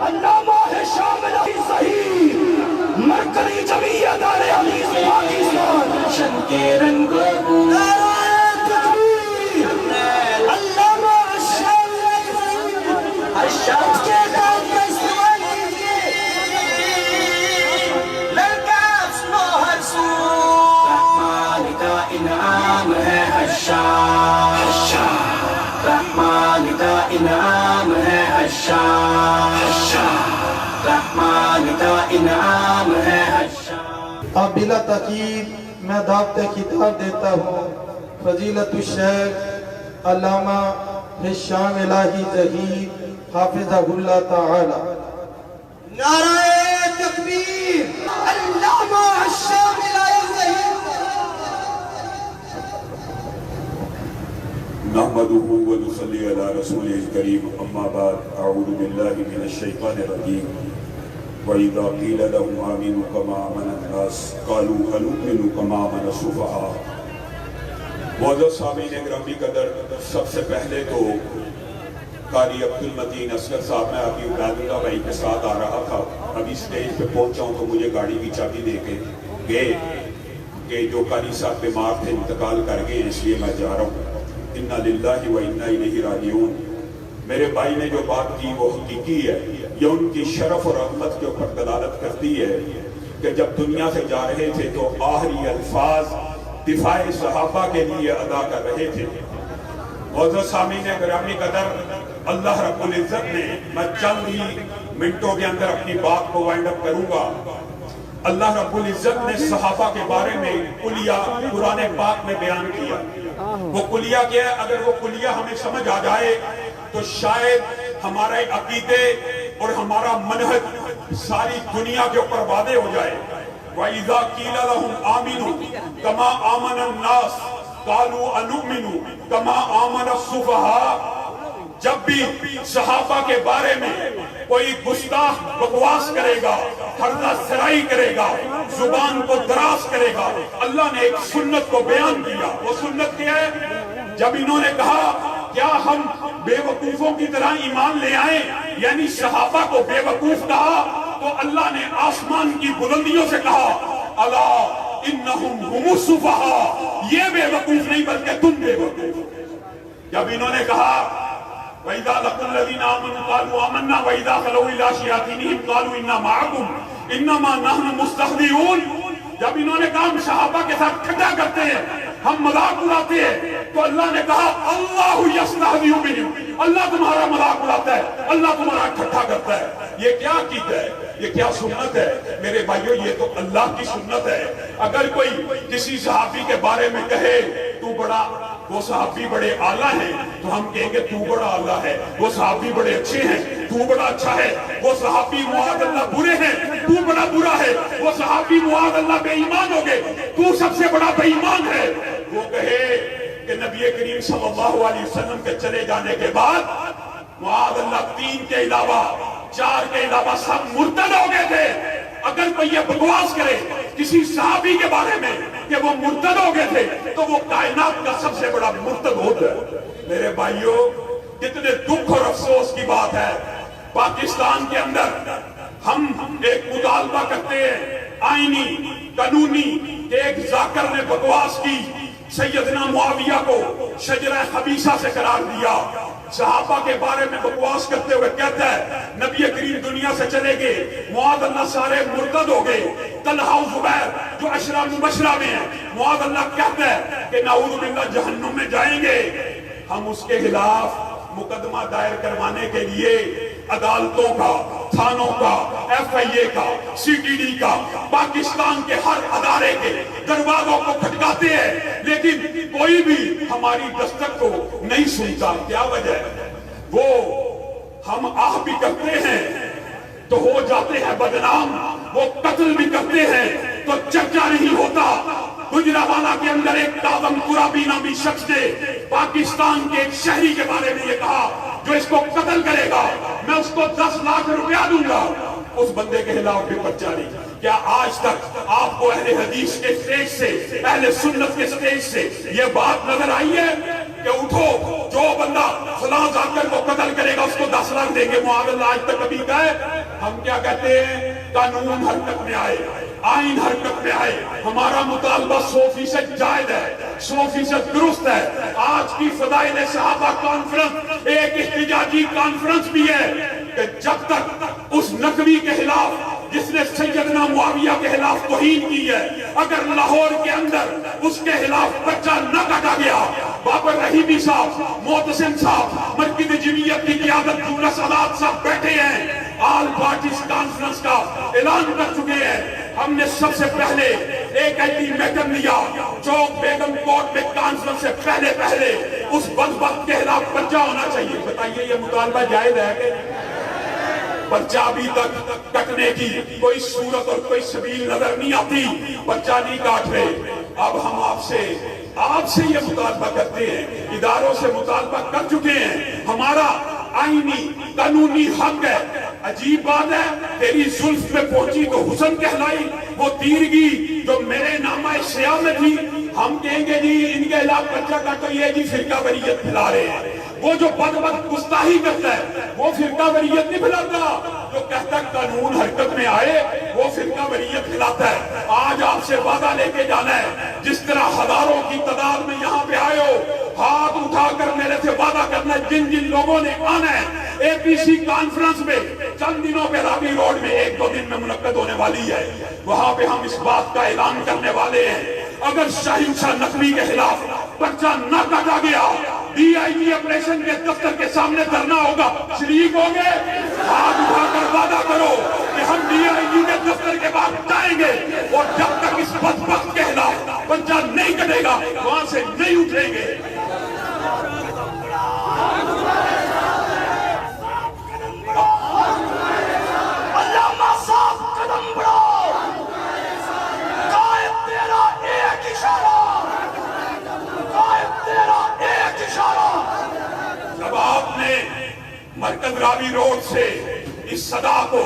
علامہ ہے شامل صحیح مرکزی جمعیت اہل حدیث پاکستان شن کے رنگوں نعرہ تکبیر علامہ شامل ہر شخص کے نام کا استعمال کیجئے لڑکا سنو ہر سو رحمان کا انعام ہے رحمان کا انعام ہے رحمان کا انعام ہے اب بلا تاکید میں دعوت خطاب دیتا ہوں فضیلت الشیخ علامہ ہشام الہی ظہیر حافظہ اللہ تعالی. نعرہ تکبیر علامہ ہشام الہی ظہیر. نحمده ونصلي على رسوله الكريم اما بعد اعوذ بالله من الشيطان الرجيم واذا قيل لهم امنوا كما امن الناس قالوا انؤمن كما امن السفهاء. معزز سامعین گرامی قدر، سب سے پہلے تو قاری عبدالمتین اصغر صاحب، میں ابھی عباد اللہ بھائی کے ساتھ آ رہا تھا، ابھی سٹیج پہ پہنچا ہوں تو مجھے گاڑی کی چابی دے کے گئے کہ جو قاری صاحب بیمار تھے انتقال کر گئے، اس لیے میں جا رہا ہوں. اِنَّا لِلَّهِ وَإِنَّا إِلَيْهِ رَاجِعُونَ. میرے بھائی نے جو بات کی وہ حقیقی ہے، یہ ان کی شرف اور عظمت کے اوپر دلالت کرتی ہے کہ جب دنیا سے جا رہے تھے تو آخری الفاظ دفاع صحابہ کے لیے ادا کر رہے تھے. معزز سامعین گرامی قدر، اللہ رب العزت نے، میں چند ہی منٹوں کے اندر اپنی بات کو وائنڈ اپ کروں گا، اللہ رب العزت نے صحابہ کے بارے میں کلیہ قرآن پاک میں بیان کیا. وہ کلیہ کیا ہے؟ اگر وہ کلیہ ہمیں سمجھ آ جائے تو شاید ہمارے عقیدے اور ہمارا منہج ساری دنیا کے اوپر واضح ہو جائے. وَإِذَا قِيلَ لَهُمْ آمِنُوا كَمَا آمَنَ النَّاسُ قَالُوا أَنُؤْمِنُ كَمَا آمَنَ السُّفَهَاءُ. جب بھی صحابہ کے بارے میں کوئی گستاخ بکواس کرے گا، حرضہ سرائی کرے گا، زبان کو دراز کرے گا، اللہ نے ایک سنت کو بیان کیا. وہ سنت کیا ہے؟ جب انہوں نے کہا کیا ہم بے وقوفوں کی طرح ایمان لے آئیں، یعنی صحابہ کو بے وقوف کہا، تو اللہ نے آسمان کی بلندیوں سے کہا الا انہم ہم السفہاء، یہ بے وقوف نہیں بلکہ تم بے وقوف. جب انہوں نے کہا وَإِذَا لَقُوا الَّذِينَ آمَنُوا قَالُوا آمَنَّا وَإِذَا خَلَوْا إِلَىٰ شَيَاطِینِهِمْ قَالُوا إِنَّا مَعَكُمْ إِنَّمَا نَحْنُ مُسْتَهْزِئُونَ. جب انہوں نے کہا ہم صحابہ کے ساتھ ٹھٹا کرتے ہیں، ہم مذاق اڑاتے ہیں، تو اللہ نے کہا اللہ یستہزئ بہم، اللہ تمہارا مذاق اڑاتا ہے، اللہ تمہارا ٹھٹا کرتا ہے. یہ کیا عقیدہ ہے؟ یہ کیا سنت ہے؟ میرے بھائیو، یہ تو اللہ کی سنت ہے. اگر کوئی کسی صحابی کے بارے میں کہے تو بڑا، وہ صحابی بڑے اعلیٰ ہیں، تو ہم کہیں گے تو بڑا اعلیٰ ہے. وہ صحابی بڑے اچھے ہیں، تو بڑا اچھا ہے. وہ صحابی معاذ اللہ برے ہیں، تو بڑا برا ہے. وہ صحابی معاذ اللہ بے ایمان ہو گئے، تو سب سے بڑا بے ایمان ہے. وہ کہے کہ نبی کریم صلی اللہ علیہ وسلم کے چلے جانے کے بعد معاذ اللہ 3 کے علاوہ 4 کے علاوہ سب مرتد ہو گئے تھے. اگر کوئی یہ بکواس کرے کسی صحابی کے بارے میں کہ وہ مرتد ہو گئے تھے، تو وہ کائنات کا سب سے بڑا مرتد ہوتا ہے. میرے بھائیوں، کتنے دکھ اور افسوس کی بات ہے، پاکستان کے اندر ہم ایک مطالبہ کرتے ہیں آئینی قانونی کہ ایک ذاکر نے بکواس کی، سیدنا معاویہ کو شجرہ خبیثہ سے قرار دیا، صحابہ کے بارے میں بکواس کرتے ہوئے کہتا ہے نبی کریم دنیا سے چلے گئے، معاذ اللہ سارے مرتد ہو گئے. طلحہ و زبیر جو عشرہ مبشرہ میں ہیں، معاذ اللہ کہتا ہے کہ نعوذ باللہ جہنم میں جائیں گے. ہم اس کے خلاف مقدمہ دائر کروانے کے لیے عدالتوں کا، تھانوں کا، ایف آئی اے کا، سی ٹی ڈی کا، پاکستان کے ہر ادارے کے دروازوں کو کھٹکاتے ہیں، لیکن کوئی بھی ہماری دستک کو نہیں سنتا. کیا وجہ ہے؟ وہ ہم آہ بھی کرتے ہیں تو ہو جاتے ہیں بدنام، وہ قتل بھی کرتے ہیں تو چرچا نہیں ہوتا. گجرانوالہ کے اندر ایک کاظم ترابی نامی شخص نے پاکستان کے ایک شہری کے بارے میں یہ کہا جو اس کو قتل کرے گا میں اس کو 10 لاکھ روپیہ دوں گا. اس بندے کے خلاف بھی پرچہ نہیں. کیا آج تک آپ کو اہل حدیث کے سٹیج سے، اہل سنت کے سٹیج سے یہ بات نظر آئی ہے؟ کہ اٹھو جو بندہ فلاں ذاکر کو قتل کرے گا اس کو 10 لاکھ دیں گے. معاذ اللہ آج تک کبھی کہے؟ ہم کیا کہتے ہیں؟ قانون حرکت میں آئے، آئین حرکت میں آئے. ہمارا مطالبہ 100% جائز ہے، 100% درست ہے. آج کی فضائل صحابہ کانفرنس ایک احتجاجی کانفرنس بھی ہے کہ جب تک اس نقوی کے خلاف جس نے سیدنا معاویہ کے خلاف توہین کی ہے، اگر لاہور کے اندر اس کے خلاف پرچہ نہ کاٹا گیا، بابر رحیمی صاحب، معتصم صاحب، مرکز جمعیت کی قیادت یونس الاد صاحب بیٹھے ہیں، آل پارٹیز کانفرنس کا اعلان کر چکے ہیں. ہم نے سب سے پہلے ایک الٹیمیٹم لیا، چوک بیگم کورٹ میں کانفرنس سے پہلے اس بدبخت کے خلاف پرچہ ہونا چاہیے. بتائیے یہ مطالبہ جائز ہے کہ پرچہ ابھی تک کٹنے کی کوئی صورت اور کوئی سبیل نظر نہیں آتی، پرچہ نہیں کاٹ رہے. اب ہم آپ سے یہ مطالبہ کرتے ہیں، اداروں سے مطالبہ کر چکے ہیں، ہمارا آئینی قانونی حق ہے. عجیب بات ہے، تیری زلف میں پہنچی تو حسن کہلائی، وہ تیرگی جو میرے نامہ سیاہ میں تھی. ہم کہیں گے جی ان کے خلاف پرچہ کاٹو، یہ جی فرقہ واریت پھیلا رہے ہیں. وہ جو بدبخت گستاخی کرتا ہے وہ فرقہ واریت نہیں پھیلاتا، جو کہتا ہے قانون حرکت میں آئے وہ فرقہ واریت پھیلاتا ہے. آج آپ سے وعدہ لے کے جانا ہے، جس طرح ہزاروں کی تعداد میں یہاں پہ آئے ہو، ہاتھ اٹھا کر میرے سے وعدہ کرنا ہے جن لوگوں نے آنا ہے. اے پی سی کانفرنس میں چند دنوں پہ راوی روڈ میں 1-2 دن میں منعقد ہونے والی ہے، وہاں پہ ہم اس بات کا اعلان کرنے والے ہیں اگر شاہنشاہ نقوی کے خلاف پرچہ نہ کاٹا گیا، ڈی آئی جی آپریشن کے دفتر کے سامنے دھرنا ہوگا. شریک ہوں گے؟ ہاتھ اٹھا کر وعدہ کرو کہ ہم ڈی آئی جی کے دفتر کے بعد جائیں گے، اور جب تک اس بدبخت کے خلاف پرچہ نہیں کٹے گا وہاں سے نہیں اٹھیں گے. علامہ صاحب قدم بڑھاؤ، قائد تیرا ایک اشارہ، قائد تیرا ایک اشارہ. جب آپ نے مرکز راوی روڈ سے اس صدا کو،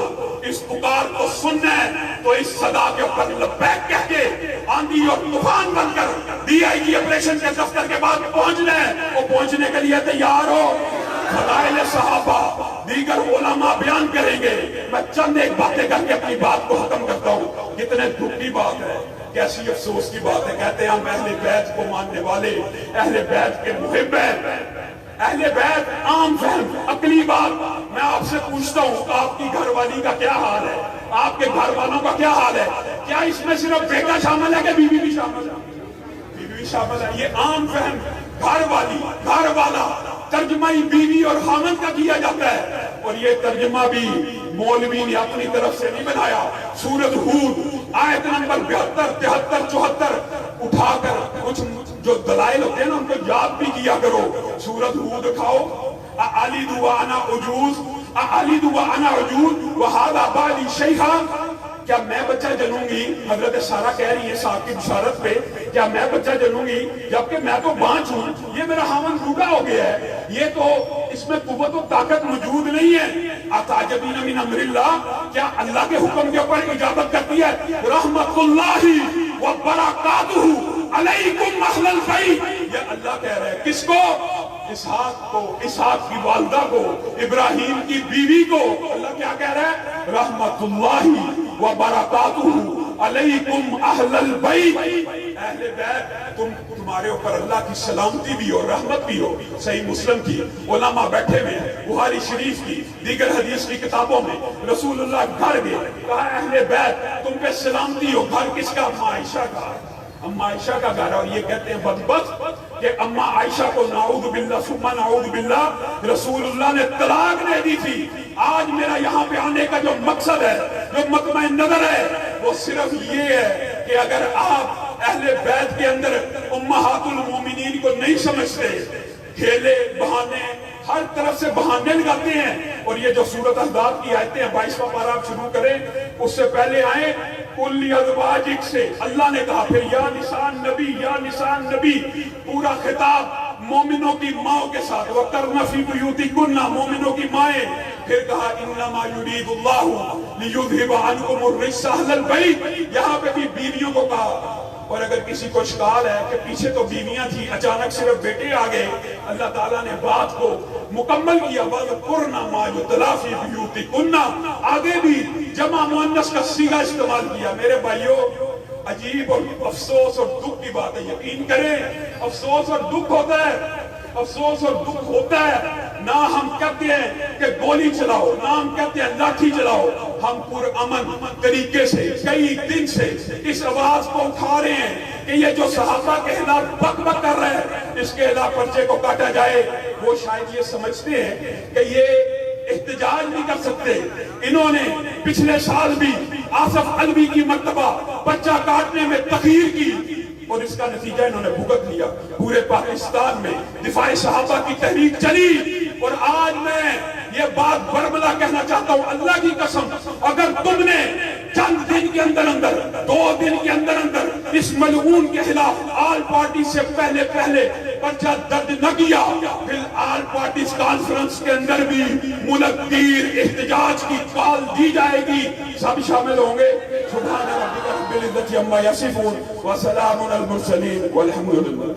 اس پکار کو سننا ہے تو اس صدا کے اوپر لبیک کہہ کے آندھی اور طوفان بن کر ڈی آئی جی آپریشن کے دفتر کے بعد پہنچنا ہے. اور پہنچنے کے لیے تیار ہو. فضائل صحابہ دیگر علماء بیان کریں گے، میں چند ایک باتیں کر کے اپنی بات کو ختم کرتا ہوں. کتنے دکھ کی بات ہے، کیسی افسوس کی بات ہے. کہتے ہیں ہم اہل بیت کو ماننے والے، اہل بیت کے محب ہیں. اہل بیت عام فہم عقلی بات. میں آپ سے پوچھتا ہوں آپ کی گھر والی کا کیا حال ہے، آپ کے گھر والوں کا کیا حال ہے؟ کیا اس میں صرف بیٹا شامل ہے کہ بیوی بھی شامل ہے؟ بیوی بھی شامل ہے. یہ عام فہم گھر والی، گھر والا ترجمہ بیوی اور خامن کا کیا جاتا ہے، اور یہ ترجمہ بھی مولوی نے اپنی طرف سے نہیں بنایا. سورۃ ہود آیت نمبر 72، 73، 74 اٹھا کر کچھ جو دلائل ہوتے ہیں نا ان کو یاد بھی کیا کرو. سورۃ ہود کھاؤ، اَأَلِدُ وَأَنَا عُجُوزٌ اَأَلِدُ وَأَنَا عُجُوزٌ وَهَذَا بَالِي شَيْخًا. کیا میں بچہ جنوں گی؟ حضرت سارہ کہہ رہی ہے صاحب کی بشارت پہ، کیا میں بچہ جنوں گی جبکہ میں تو بانچ ہوں، یہ میرا خاوند بوڑھا ہو گیا ہے، یہ تو اس میں قوت و طاقت موجود نہیں ہے. اتعجبین من امر اللہ، کیا اللہ کے حکم کے اوپر اجابت کرتی ہے؟ رحمت اللہ وبرکاتہ علیکم اہل البیت. یہ اللہ کہہ رہے ہیں کس کو؟ اسحاق کو، اسحاق کی والدہ کو، ابراہیم کی بیوی کو. اللہ کیا کہہ رہا ہے؟ رحمت اللہ وبرکاتہ علیکم اہل البیت. اہل بیت تمہارے اوپر اللہ کی سلامتی بھی اور رحمت بھی ہو. صحیح مسلم کی علماء بیٹھے ہوئے ہیں، بخاری شریف کی دیگر حدیث کی کتابوں میں رسول اللہ گھر گئے، کہا اہل بیت تم پہ سلامتی ہو. گھر کس کا؟ اماں عائشہ کا. اماں عائشہ کا گھر. اور یہ کہتے ہیں بدبخت کہ اماں عائشہ کو نعوذ باللہ ثم نعوذ باللہ رسول اللہ نے طلاق دے دی تھی. آج میرا یہاں پہ آنے کا جو مقصد ہے، جو مطمع نظر ہے، وہ صرف یہ ہے کہ اگر آپ اہل بیت کے اندر امہات المومنین کو نہیں سمجھتے، کھیلے بہانے ہر طرف سے بہانے لگاتے ہیں. اور یہ جو سورۃ احزاب کی آیتیں ہیں 22واں پارہ آپ شروع کریں، اس سے پہلے آئیں کل ازواجک سے اللہ نے کہا، پھر یا نسان نبی، یا نسان نبی، پورا خطاب مومنوں کی ماں کے ساتھ. وَقَرْنَ فِي بُيُوتِكُنَّ، مومنوں کی مائیں. پھر کہا اِنَّمَا يُرِيدُ اللَّهُ لِيُذْهِبَ عَنْكُمُ الرِّجْسَ أَهْلَ الْبَيْتِ. یہاں پہ بھی بیویوں کو کہا اور اگر کسی کو اشکال ہے کہ پیچھے تو بیویاں تھی اچانک صرف بیٹے آ گئے، اللہ تعالیٰ نے بات کو مکمل کیا، وَذْكُرْنَ مَا يُتْلَىٰ فِي بُيُوتِكُنَّ، آگے بھی جمع مؤنث کا صیغہ استعمال کیا۔ میرے بھائیوں، عجیب اور افسوس اور دکھ کی بات ہے، یقین کریں افسوس اور دکھ ہوتا ہے، افسوس اور دکھ ہوتا ہے۔ نہ ہم کہتے ہیں کہ گولی چلاؤ، نہ ہم کہتے ہیں لاٹھی چلاؤ، ہم پرامن طریقے سے کئی دن سے اس آواز کو اٹھا رہے ہیں کہ یہ جو صحابہ کے خلاف بک بک کر رہے ہیں اس کے خلاف پرچے کو کاٹا جائے۔ وہ شاید یہ سمجھتے ہیں کہ یہ احتجاج نہیں کر سکتے۔ انہوں نے پچھلے سال بھی آصف علوی کی مرتبہ بچہ کاٹنے میں تخیر کی اور اس کا نتیجہ انہوں نے بھگت لیا۔ پورے پاکستان میں دفاع صحابہ کی تحریک چلی، اور آج میں یہ بات برملا کہنا چاہتا ہوں، اللہ کی قسم اگر تم نے چند دن کے اندر 2 دن کے اندر اس ملعون کے خلاف آل پارٹی سے پہلے پرچہ درج نہ کیا، پھر آل پارٹیز کانفرنس کے اندر بھی ملک گیر احتجاج کی کال دی جائے گی، سب شامل ہوں گے۔ سبحان ربک رب العزت عما یصفون وسلام علی المرسلین والحمد للہ۔